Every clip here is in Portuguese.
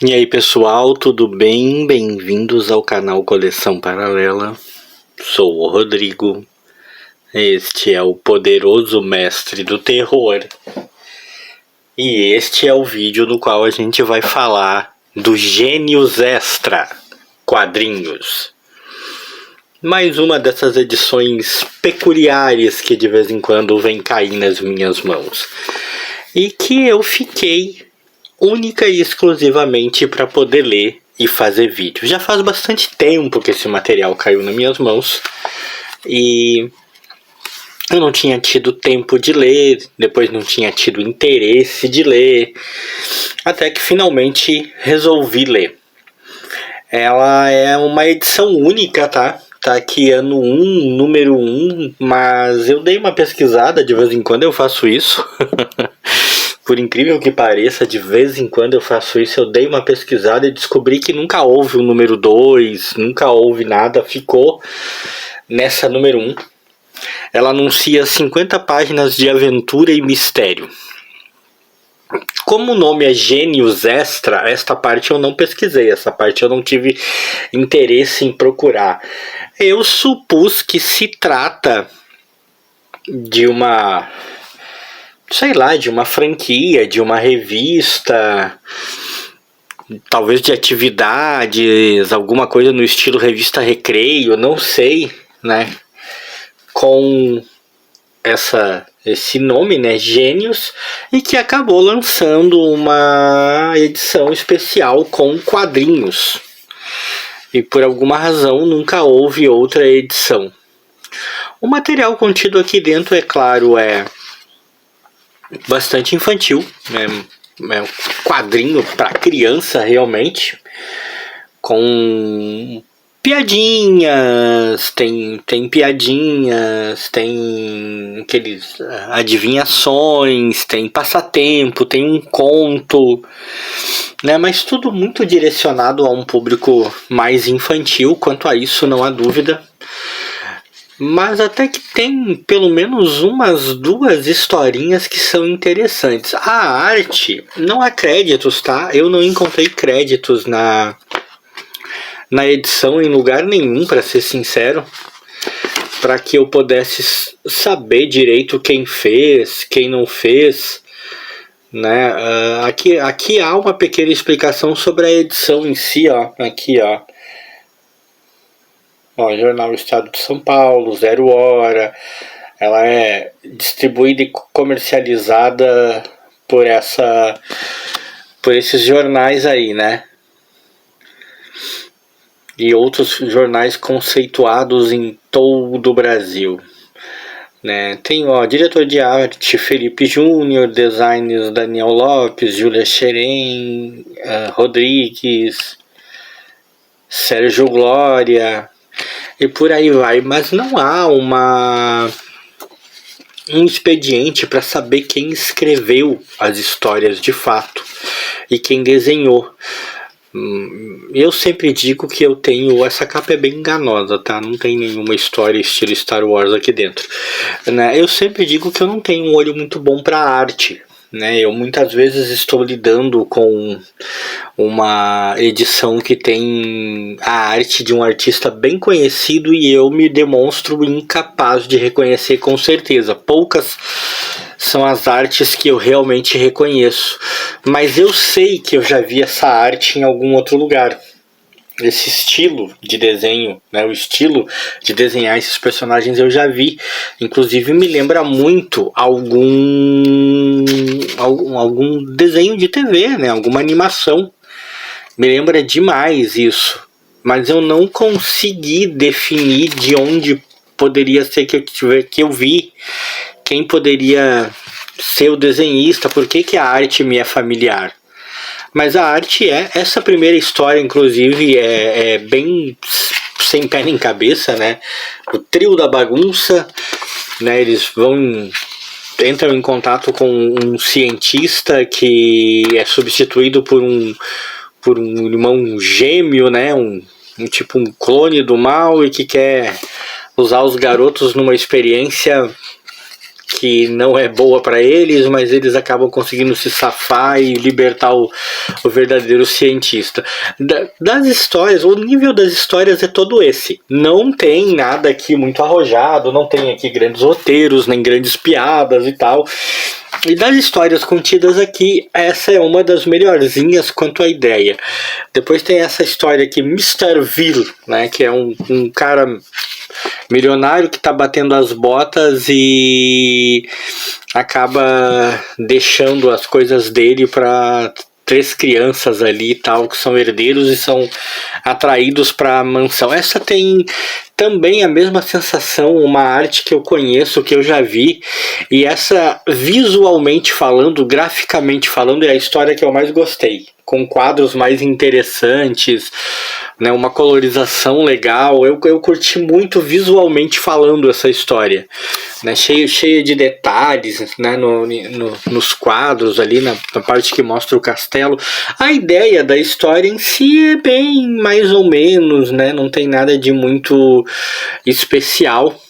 E aí pessoal, tudo bem? Bem-vindos ao canal Coleção Paralela. Sou o Rodrigo. Este é o poderoso mestre do terror. E este é o vídeo no qual a gente vai falar dos Gênios Extra quadrinhos. Mais uma dessas edições peculiares que de vez em quando vem cair nas minhas mãos. E que eu fiquei única e exclusivamente para poder ler e fazer vídeo. Já faz bastante tempo que esse material caiu nas minhas mãos e eu não tinha tido tempo de ler, depois não tinha tido interesse de ler, até que finalmente resolvi ler. Ela é uma edição única, tá? Tá aqui ano 1, número 1, mas eu dei uma pesquisada, de vez em quando eu faço isso. Por incrível que pareça, de vez em quando eu faço isso, eu dei uma pesquisada e descobri que nunca houve o número 2, nunca houve nada, ficou nessa número 1. Ela anuncia 50 páginas de aventura e mistério. Como o nome é Gênios Extra, esta parte eu não pesquisei, essa parte eu não tive interesse em procurar. Eu supus que se trata de uma, sei lá, de uma franquia, de uma revista, talvez de atividades, alguma coisa no estilo revista Recreio, não sei, né? Com esse nome, né, Gênios, e que acabou lançando uma edição especial com quadrinhos. E por alguma razão nunca houve outra edição. O material contido aqui dentro, é claro, é bastante infantil, né? É um quadrinho para criança realmente, com piadinhas, tem piadinhas, tem aqueles adivinhações, tem passatempo, tem um conto, né? Mas tudo muito direcionado a um público mais infantil, quanto a isso não há dúvida. Mas até que tem pelo menos umas 2 historinhas que são interessantes. A arte, não há créditos, tá? Eu não encontrei créditos na edição em lugar nenhum, para ser sincero, para que eu pudesse saber direito quem fez, quem não fez, né? Aqui há uma pequena explicação sobre a edição em si, ó. Aqui, ó. Ó, Jornal Estado de São Paulo, 0 Hora. Ela é distribuída e comercializada por esses jornais aí, né? E outros jornais conceituados em todo o Brasil, né? Tem, ó, diretor de arte Felipe Júnior, designers Daniel Lopes, Júlia Xeren, Rodrigues, Sérgio Glória, e por aí vai. Mas não há um expediente para saber quem escreveu as histórias de fato e quem desenhou. Eu sempre digo que eu tenho... Essa capa é bem enganosa, tá? Não tem nenhuma história estilo Star Wars aqui dentro, né? Eu sempre digo que eu não tenho um olho muito bom para arte, né? Eu muitas vezes estou lidando com uma edição que tem a arte de um artista bem conhecido e eu me demonstro incapaz de reconhecer com certeza. Poucas são as artes que eu realmente reconheço, mas eu sei que eu já vi essa arte em algum outro lugar. Esse estilo de desenho, né, o estilo de desenhar esses personagens eu já vi. Inclusive me lembra muito algum desenho de TV, né, alguma animação. Me lembra demais isso. Mas eu não consegui definir de onde poderia ser que eu vi. Quem poderia ser o desenhista, por que a arte me é familiar. Mas a arte essa primeira história, inclusive, é bem sem pé nem cabeça, né? O trio da bagunça, né? Eles entram em contato com um cientista que é substituído por um irmão gêmeo, né? Tipo um clone do mal e que quer usar os garotos numa experiência que não é boa para eles, mas eles acabam conseguindo se safar e libertar o verdadeiro cientista. Das histórias, o nível das histórias é todo esse. Não tem nada aqui muito arrojado, não tem aqui grandes roteiros, nem grandes piadas e tal. E das histórias contidas aqui, essa é uma das melhorzinhas quanto à ideia. Depois tem essa história aqui, Mr. Will, né, que é um cara milionário que tá batendo as botas e acaba deixando as coisas dele para 3 crianças ali e tal, que são herdeiros e são atraídos para a mansão. Essa tem também a mesma sensação, uma arte que eu conheço, que eu já vi, e essa, visualmente falando, graficamente falando, é a história que eu mais gostei, com quadros mais interessantes, né, uma colorização legal. Eu curti muito visualmente falando essa história, né, cheia de detalhes, né, nos quadros ali, na parte que mostra o castelo. A ideia da história em si é bem mais ou menos, né, não tem nada de muito especial.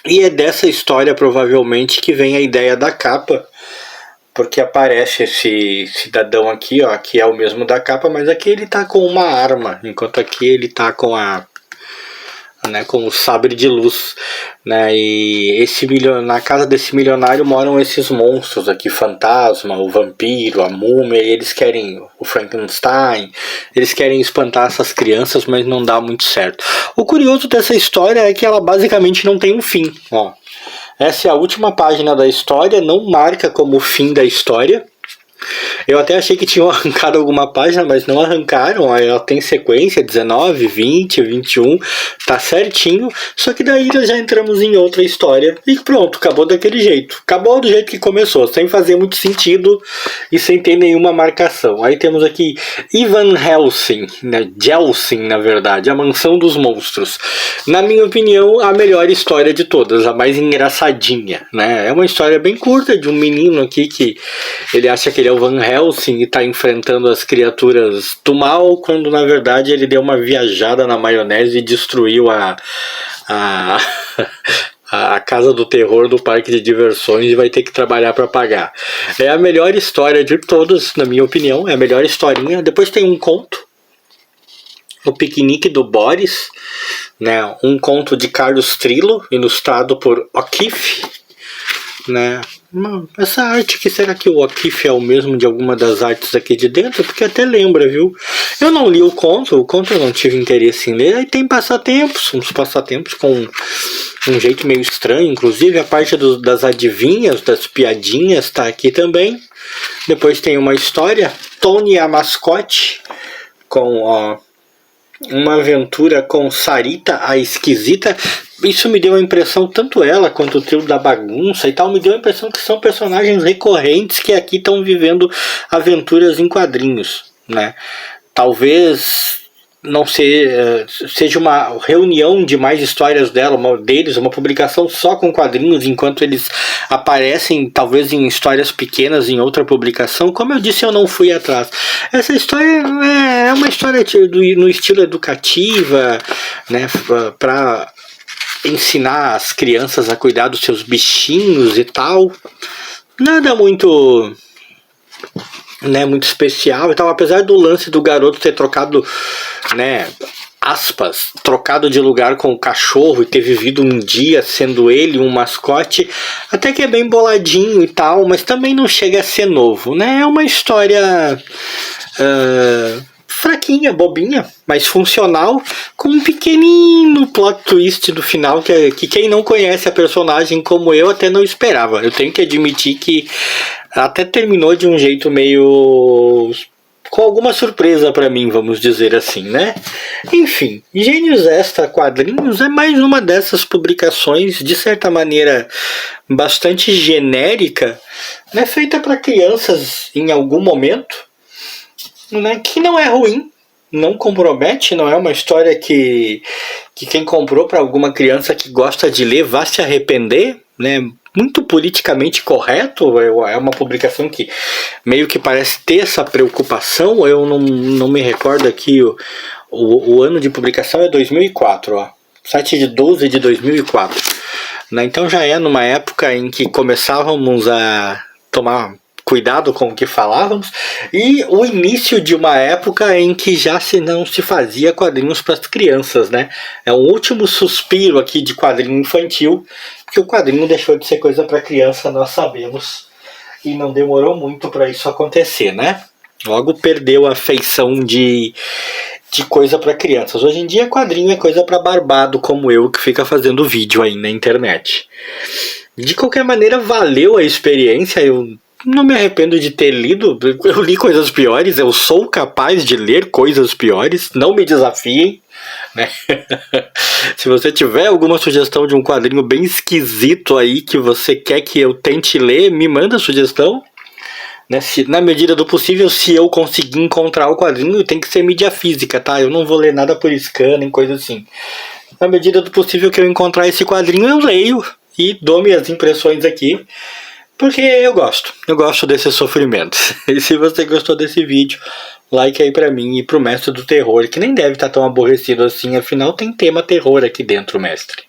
E é dessa história provavelmente que vem a ideia da capa, porque aparece esse cidadão aqui, ó, que é o mesmo da capa, mas aqui ele tá com uma arma, enquanto aqui ele tá com com o sabre de luz, né? E na casa desse milionário moram esses monstros aqui, fantasma, o vampiro, a múmia, e eles querem o Frankenstein, eles querem espantar essas crianças, mas não dá muito certo. O curioso dessa história é que ela basicamente não tem um fim, ó. Essa é a última página da história, não marca como fim da história. Eu até achei que tinham arrancado alguma página, mas não arrancaram. Ela tem sequência, 19, 20, 21, tá certinho. Só que daí nós já entramos em outra história e pronto, acabou daquele jeito. Acabou do jeito que começou, sem fazer muito sentido e sem ter nenhuma marcação. Aí temos aqui Ivan Helsing, né? Jelsin, na verdade, a mansão dos monstros. Na minha opinião, a melhor história de todas, a mais engraçadinha, né? É uma história bem curta de um menino aqui que ele acha que ele é o Van Helsing e está enfrentando as criaturas do mal, quando na verdade ele deu uma viajada na maionese e destruiu a casa do terror do parque de diversões e vai ter que trabalhar para pagar. É a melhor história de todas, na minha opinião, é a melhor historinha. Depois tem um conto, O Piquenique do Boris, né, um conto de Carlos Trillo, ilustrado por O'Keeffe, né. Essa arte aqui, será que o O'Keeffe é o mesmo de alguma das artes aqui de dentro? Porque até lembra, viu? Eu não li o conto eu não tive interesse em ler. Aí tem passatempos, uns passatempos com um jeito meio estranho. Inclusive a parte das adivinhas, das piadinhas tá aqui também. Depois tem uma história, Tony a mascote, com uma aventura com Sarita a esquisita. Isso me deu a impressão, tanto ela quanto o trio da bagunça e tal, me deu a impressão que são personagens recorrentes que aqui estão vivendo aventuras em quadrinhos, né? Talvez não seja uma reunião de mais histórias deles, uma publicação só com quadrinhos, enquanto eles aparecem talvez em histórias pequenas em outra publicação. Como eu disse, eu não fui atrás. Essa história é uma história no estilo educativa, né, para ensinar as crianças a cuidar dos seus bichinhos e tal. Nada muito, né, muito especial e tal, apesar do lance do garoto ter trocado, né, aspas, trocado de lugar com o cachorro e ter vivido um dia sendo ele um mascote, até que é bem boladinho e tal, mas também não chega a ser novo, né? É uma história fraquinha, bobinha, mas funcional, com um pequenino plot twist do final que quem não conhece a personagem como eu até não esperava. Eu tenho que admitir que até terminou de um jeito meio com alguma surpresa pra mim, vamos dizer assim, né? Enfim, Gênios Extra Quadrinhos é mais uma dessas publicações, de certa maneira, bastante genérica, né? Feita para crianças em algum momento, né? Que não é ruim, não compromete, não é uma história que quem comprou para alguma criança que gosta de ler vá se arrepender, né? Muito politicamente correto, é uma publicação que meio que parece ter essa preocupação. Eu não me recordo aqui, o ano de publicação é 2004, ó, 7/12/2004, né? Então já é numa época em que começávamos a tomar cuidado com o que falávamos, e o início de uma época em que já não se fazia quadrinhos para as crianças, né? É um último suspiro aqui de quadrinho infantil, porque o quadrinho deixou de ser coisa para criança, nós sabemos, e não demorou muito para isso acontecer, né? Logo perdeu a feição de coisa para crianças. Hoje em dia quadrinho é coisa para barbado como eu, que fica fazendo vídeo aí na internet. De qualquer maneira, valeu a experiência. Eu não me arrependo de ter lido. Eu li coisas piores, eu sou capaz de ler coisas piores. Não me desafiem, né? Se você tiver alguma sugestão de um quadrinho bem esquisito aí que você quer que eu tente ler, me manda a sugestão. Né? Na medida do possível, se eu conseguir encontrar o quadrinho, tem que ser mídia física, tá? Eu não vou ler nada por scan, nem coisa assim. Na medida do possível que eu encontrar esse quadrinho, eu leio e dou minhas impressões aqui, porque eu gosto desse sofrimento. E se você gostou desse vídeo, like aí pra mim e pro Mestre do Terror, que nem deve estar tão aborrecido assim, afinal tem tema terror aqui dentro, mestre.